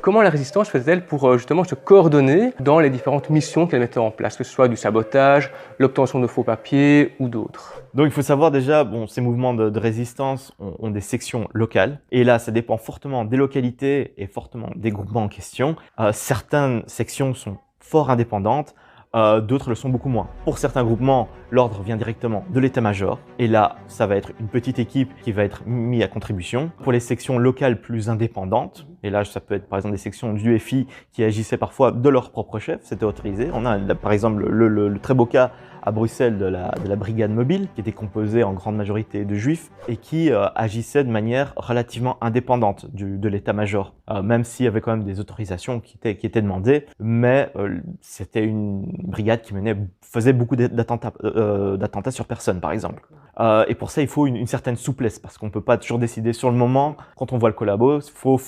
Comment la résistance faisait-elle pour justement se coordonner dans les différentes missions qu'elle mettait en place, que ce soit du sabotage, l'obtention de faux papiers ou d'autres? Donc il faut savoir déjà, ces mouvements de résistance ont des sections locales. Et là, ça dépend fortement des localités et fortement des groupements en question. Certaines sections sont fort indépendantes, d'autres le sont beaucoup moins. Pour certains groupements, l'ordre vient directement de l'état-major. Et là, ça va être une petite équipe qui va être mise à contribution. Pour les sections locales plus indépendantes, et là, ça peut être par exemple des sections du FI qui agissaient parfois de leur propre chef, c'était autorisé. On a par exemple le très beau cas à Bruxelles de la brigade mobile, qui était composée en grande majorité de juifs et qui agissait de manière relativement indépendante de l'état-major, même s'il y avait quand même des autorisations qui étaient demandées, mais c'était une brigade qui faisait beaucoup d'attentats sur personne, par exemple. Et pour ça, il faut une certaine souplesse, parce qu'on ne peut pas toujours décider sur le moment. Quand on voit le collabo, il faut